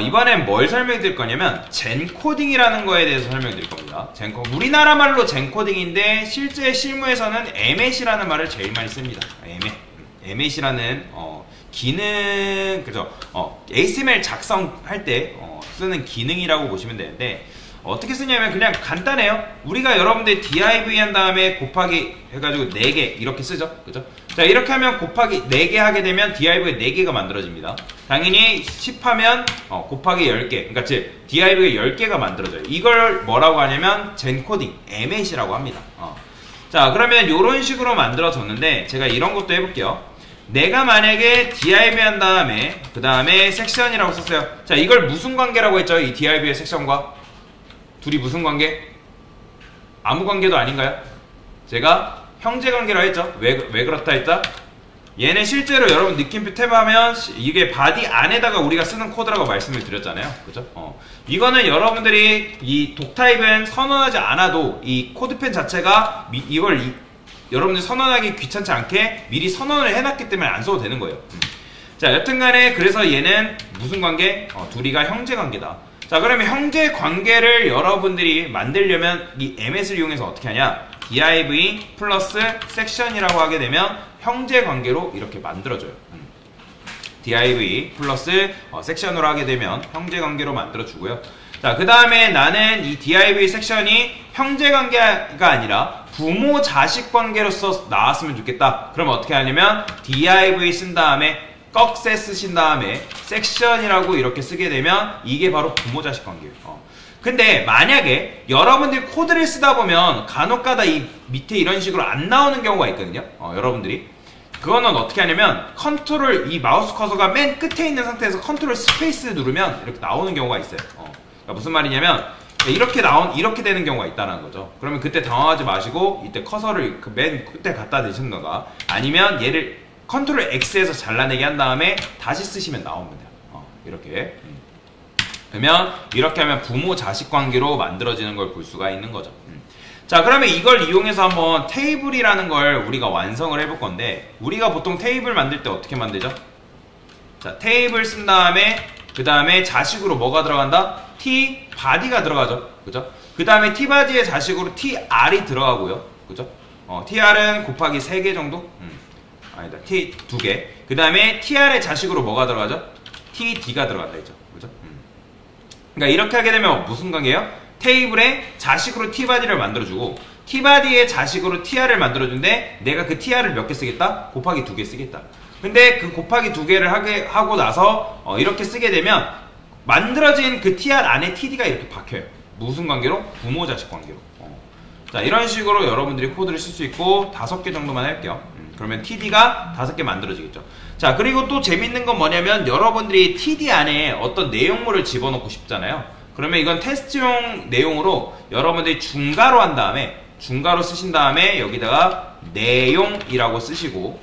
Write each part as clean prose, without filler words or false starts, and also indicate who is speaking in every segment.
Speaker 1: 이번엔 뭘 설명드릴 거냐면 젠코딩이라는 거에 대해서 설명드릴 겁니다. 우리나라 말로 젠코딩인데 실제 실무에서는 에멧이라는 말을 제일 많이 씁니다. 에멧이라는 기능, 그죠? HTML 작성할 때 쓰는 기능이라고 보시면 되는데, 어떻게 쓰냐면 그냥 간단해요. 우리가 여러분들 div 한 다음에 곱하기 해가지고 4개 이렇게 쓰죠, 그죠? 자, 이렇게 하면 곱하기 4개 하게 되면 div가 4개가 만들어집니다. 당연히 10 하면 곱하기 10개, 그러니까 즉 div가 10개가 만들어져요. 이걸 뭐라고 하냐면 젠코딩, 에멧이라고 합니다. 자, 그러면 이런 식으로 만들어졌는데 제가 이런 것도 해볼게요. 내가 만약에 div 한 다음에 그 다음에 섹션이라고 썼어요. 자, 이걸 무슨 관계라고 했죠? 이 div의 섹션과 둘이 무슨 관계? 아무 관계도 아닌가요? 제가 형제 관계라 했죠? 왜 그렇다 했죠? 얘는 실제로 여러분 느낌표 탭하면 이게 바디 안에다가 우리가 쓰는 코드라고 말씀을 드렸잖아요, 그죠? 이거는 여러분들이 이 독타입은 선언하지 않아도 이 코드펜 자체가 여러분들 선언하기 귀찮지 않게 미리 선언을 해놨기 때문에 안 써도 되는 거예요. 자, 여튼간에 그래서 얘는 무슨 관계? 둘이가 형제 관계다. 자, 그러면 형제 관계를 여러분들이 만들려면 이 emet을 이용해서 어떻게 하냐? div 플러스 섹션이라고 하게 되면 형제 관계로 이렇게 만들어줘요. div 플러스 섹션으로 하게 되면 형제 관계로 만들어주고요. 자, 그 다음에 나는 이 div 섹션이 형제 관계가 아니라 부모 자식 관계로서 나왔으면 좋겠다. 그럼 어떻게 하냐면 div 쓴 다음에 꺽쇠 쓰신 다음에 섹션이라고 이렇게 쓰게 되면 이게 바로 부모 자식 관계예요. 근데 만약에 여러분들이 코드를 쓰다 보면 간혹가다 이 밑에 이런 식으로 안 나오는 경우가 있거든요. 여러분들이 그거는 어떻게 하냐면 컨트롤, 이 마우스 커서가 맨 끝에 있는 상태에서 컨트롤 스페이스 누르면 이렇게 나오는 경우가 있어요. 그러니까 무슨 말이냐면 이렇게 되는 경우가 있다는 거죠. 그러면 그때 당황하지 마시고 이때 커서를 그 맨 끝에 갖다 대시는가, 아니면 얘를 컨트롤 X에서 잘라내게 한 다음에 다시 쓰시면 나옵니다. 이렇게. 그러면 이렇게 하면 부모 자식 관계로 만들어지는 걸 볼 수가 있는 거죠. 자, 그러면 이걸 이용해서 한번 테이블이라는 걸 우리가 완성을 해볼 건데, 우리가 보통 테이블 만들 때 어떻게 만들죠? 자, 테이블 쓴 다음에 그 다음에 자식으로 뭐가 들어간다? t body가 들어가죠, 그죠? 그 다음에 t body의 자식으로 tr이 들어가고요, 그죠? tr은 곱하기 3개 정도? 아니다, t 2개. 그 다음에 tr의 자식으로 뭐가 들어가죠? td가 들어간다 했죠, 그죠? 그러니까 이렇게 하게 되면 무슨 관계예요? 테이블에 자식으로 tbody를 만들어주고 tbody의 자식으로 tr을 만들어준데, 내가 그 tr을 몇 개 쓰겠다? 곱하기 2개 쓰겠다. 근데 그 곱하기 2개를 하고 나서 이렇게 쓰게 되면 만들어진 그 tr 안에 td가 이렇게 박혀요. 무슨 관계로? 부모 자식 관계로. 자, 이런 식으로 여러분들이 코드를 쓸 수 있고 5개 정도만 할게요. 그러면 td가 5개 만들어지겠죠. 자, 그리고 또 재밌는 건 뭐냐면 여러분들이 td 안에 어떤 내용물을 집어넣고 싶잖아요. 그러면 이건 테스트용 내용으로 여러분들이 중괄호 한 다음에, 중괄호 쓰신 다음에 여기다가 내용이라고 쓰시고,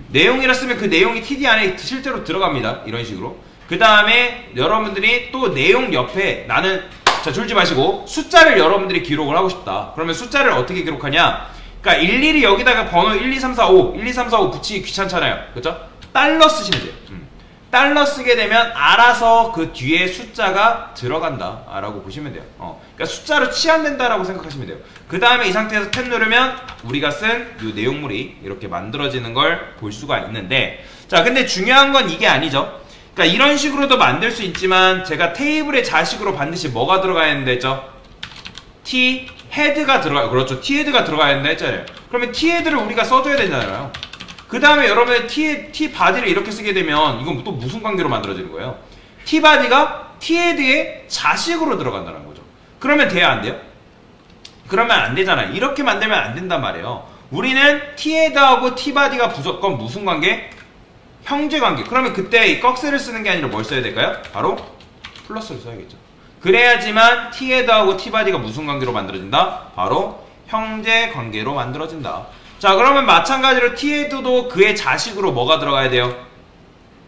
Speaker 1: 내용이라 쓰면 그 내용이 td 안에 실제로 들어갑니다. 이런 식으로. 그 다음에 여러분들이 또 내용 옆에 나는, 자, 졸지 마시고 숫자를 여러분들이 기록을 하고 싶다. 그러면 숫자를 어떻게 기록하냐? 그러니까 일일이 여기다가 번호 1, 2, 3, 4, 5, 1, 2, 3, 4, 5 붙이기 귀찮잖아요. 그죠? 달러 쓰시면 돼요. 달러 쓰게 되면 알아서 그 뒤에 숫자가 들어간다 라고 보시면 돼요. 그러니까 숫자로 치환된다라고 생각하시면 돼요. 그 다음에 이 상태에서 탭 누르면 우리가 쓴 이 내용물이 이렇게 만들어지는 걸 볼 수가 있는데, 자, 근데 중요한 건 이게 아니죠. 그러니까 이런 식으로도 만들 수 있지만 제가 테이블의 자식으로 반드시 뭐가 들어가야 했는데 했죠? t 헤드가 들어가요. 그렇죠. t 헤드가 들어가야 된다 했잖아요. 그러면 t 헤드를 우리가 써줘야 되잖아요. 그 다음에 여러분의 t body를 이렇게 쓰게 되면 이건 또 무슨 관계로 만들어지는 거예요? t body가 t 헤드의 자식으로 들어간다는 거죠. 그러면 돼야 안 돼요? 그러면 안 되잖아요. 이렇게 만들면 안 된단 말이에요. 우리는 t 헤드하고 t body가 무조건 무슨 관계? 형제 관계. 그러면 그때 이 꺽쇠를 쓰는 게 아니라 뭘 써야 될까요? 바로 플러스를 써야겠죠. 그래야지만 t 헤드하고 t body가 무슨 관계로 만들어진다? 바로 형제 관계로 만들어진다. 자, 그러면 마찬가지로 t 헤드도 그의 자식으로 뭐가 들어가야 돼요?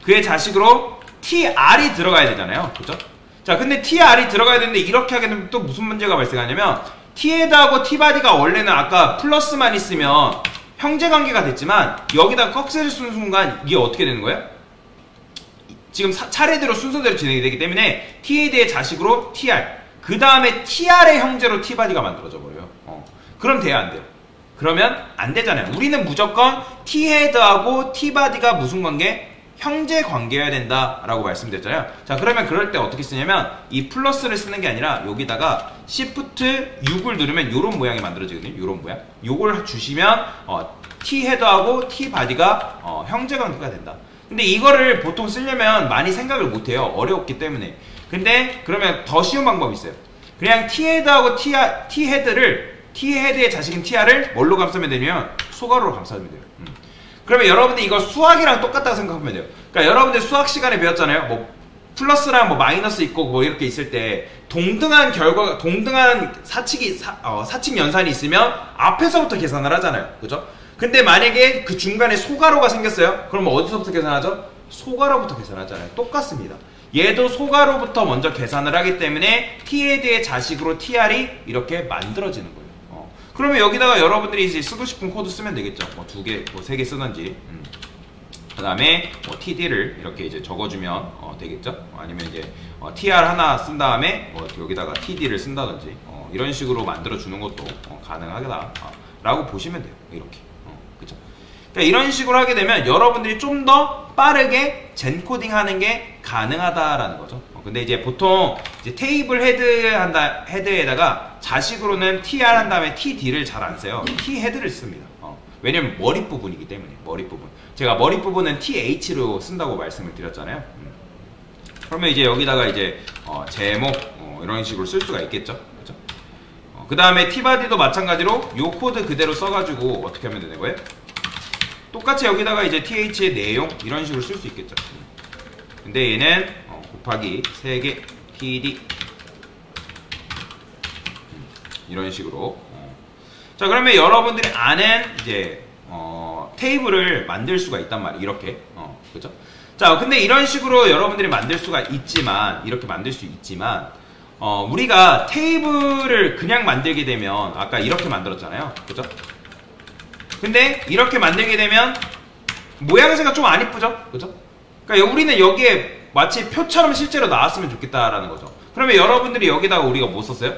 Speaker 1: 그의 자식으로 tr이 들어가야 되잖아요. 그죠? 자, 근데 tr이 들어가야 되는데 이렇게 하게 되면 또 무슨 문제가 발생하냐면 t 헤드하고 t body가 원래는 아까 플러스만 있으면 형제 관계가 됐지만 여기다 꺽쇠를 쓰는 순간 이게 어떻게 되는 거예요? 지금 차례대로 순서대로 진행이 되기 때문에 TAD의 자식으로 TR, 그 다음에 TR의 형제로 T바디가 만들어져 버려요. 그럼 돼요, 안 돼요? 그러면 안 되잖아요. 우리는 무조건 T헤드하고 T바디가 무슨 관계? 형제 관계여야 된다라고 말씀드렸잖아요. 자, 그러면 그럴 때 어떻게 쓰냐면 이 플러스를 쓰는 게 아니라 여기다가 Shift 6을 누르면 이런 모양이 만들어지거든요. 이런 모양. 요걸 주시면 T헤드하고 T바디가 형제 관계가 된다. 근데 이거를 보통 쓰려면 많이 생각을 못해요. 어려웠기 때문에. 근데 그러면 더 쉬운 방법이 있어요. 그냥 T헤드하고 T헤드의 자식인 TR을 뭘로 감싸면 되냐면 소괄호로 감싸면 돼요. 그러면 여러분들 이거 수학이랑 똑같다고 생각하면 돼요. 그러니까 여러분들 수학 시간에 배웠잖아요. 뭐 플러스랑 뭐 마이너스 있고 뭐 이렇게 있을 때 동등한 결과, 동등한 사칙 연산이 있으면 앞에서부터 계산을 하잖아요. 그죠? 근데 만약에 그 중간에 소괄호가 생겼어요. 그럼 어디서부터 계산하죠? 소괄호부터 계산하잖아요. 똑같습니다. 얘도 소괄호부터 먼저 계산을 하기 때문에 T헤드의 자식으로 TR이 이렇게 만들어지는 거예요. 그러면 여기다가 여러분들이 이제 쓰고 싶은 코드 쓰면 되겠죠. 뭐 2개, 뭐 3개 쓰든지. 그 다음에 뭐 TD를 이렇게 이제 적어주면 되겠죠. 아니면 이제 TR 하나 쓴 다음에 여기다가 TD를 쓴다든지 이런 식으로 만들어주는 것도 가능하다 라고 보시면 돼요. 이렇게. 그쵸? 그러니까 이런 식으로 하게 되면 여러분들이 좀 더 빠르게 젠코딩 하는 게 가능하다라는 거죠. 근데 이제 보통 이제 테이블 헤드에다가 자식으로는 TR 한 다음에 TD를 잘 안 써요. T헤드를 씁니다. 왜냐면 머리 부분이기 때문에. 머리 부분. 제가 머리 부분은 TH로 쓴다고 말씀을 드렸잖아요. 그러면 이제 여기다가 이제 제목 이런 식으로 쓸 수가 있겠죠. 그죠? 그 다음에 T바디도 마찬가지로 요 코드 그대로 써가지고 어떻게 하면 되는 거예요? 똑같이 여기다가 이제 TH의 내용 이런 식으로 쓸 수 있겠죠. 근데 얘는 곱하기 3개 TD 이런 식으로. 자, 그러면 여러분들이 아는 이제 테이블을 만들 수가 있단 말이에요. 이렇게. 그죠? 자, 근데 이런 식으로 여러분들이 만들 수가 있지만, 이렇게 만들 수 있지만, 우리가 테이블을 그냥 만들게 되면, 아까 이렇게 만들었잖아요. 그죠? 근데 이렇게 만들게 되면, 모양새가 좀 안 이쁘죠? 그죠? 그러니까 우리는 여기에 마치 표처럼 실제로 나왔으면 좋겠다라는 거죠. 그러면 여러분들이 여기다가 우리가 뭐 썼어요?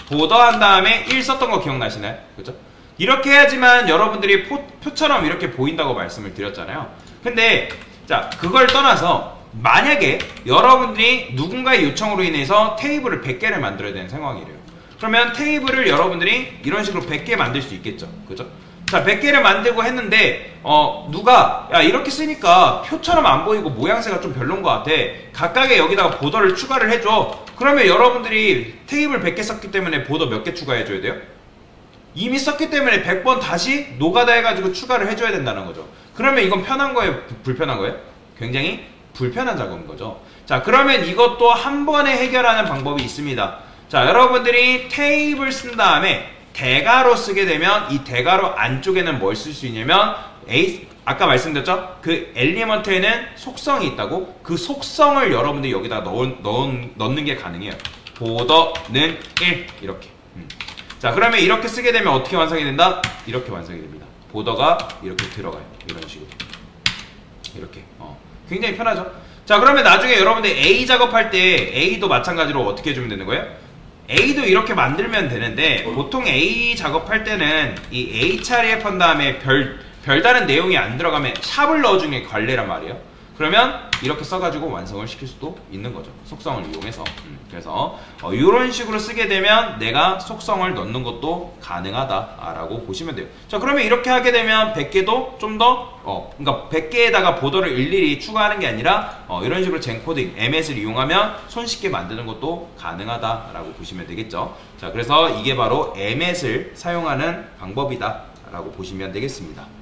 Speaker 1: 보더 한 다음에 1 썼던 거 기억나시나요? 그죠? 이렇게 해야지만 여러분들이 표처럼 이렇게 보인다고 말씀을 드렸잖아요. 근데 자, 그걸 떠나서 만약에 여러분들이 누군가의 요청으로 인해서 테이블을 100개를 만들어야 되는 상황이래요. 그러면 테이블을 여러분들이 이런 식으로 100개 만들 수 있겠죠. 그죠? 자, 100개를 만들고 했는데 누가 야, 이렇게 쓰니까 표처럼 안 보이고 모양새가 좀 별론 것 같아. 각각의 여기다가 보더를 추가를 해줘. 그러면 여러분들이 테이블 100개 썼기 때문에 보더 몇 개 추가해줘야 돼요? 이미 썼기 때문에 100번 다시 노가다 해가지고 추가를 해줘야 된다는 거죠. 그러면 이건 편한 거예요? 불편한 거예요? 굉장히 불편한 작업인 거죠. 자, 그러면 이것도 한 번에 해결하는 방법이 있습니다. 자, 여러분들이 테이블 쓴 다음에 대괄호 쓰게 되면 이 대괄호 안쪽에는 뭘 쓸 수 있냐면 아까 말씀드렸죠? 그 엘리먼트에는 속성이 있다고. 그 속성을 여러분들이 여기다 넣는 게 가능해요. 보더는 1 이렇게. 자, 그러면 이렇게 쓰게 되면 어떻게 완성이 된다? 이렇게 완성이 됩니다. 보더가 이렇게 들어가요. 이런 식으로. 이렇게. 굉장히 편하죠? 자, 그러면 나중에 여러분들 A 작업할 때 A도 마찬가지로 어떻게 해주면 되는 거예요? A도 이렇게 만들면 되는데 보통 A 작업할 때는 이 HRF 한 다음에 별다른 내용이 안 들어가면 샵을 넣어주는 게 관례란 말이에요. 그러면 이렇게 써가지고 완성을 시킬 수도 있는 거죠. 속성을 이용해서. 그래서 이런 식으로 쓰게 되면 내가 속성을 넣는 것도 가능하다라고 보시면 돼요. 자, 그러면 이렇게 하게 되면 100개도 좀 더 그러니까 100개에다가 보더를 일일이 추가하는 게 아니라 이런 식으로 젠코딩, MS를 이용하면 손쉽게 만드는 것도 가능하다라고 보시면 되겠죠. 자, 그래서 이게 바로 MS를 사용하는 방법이다 라고 보시면 되겠습니다.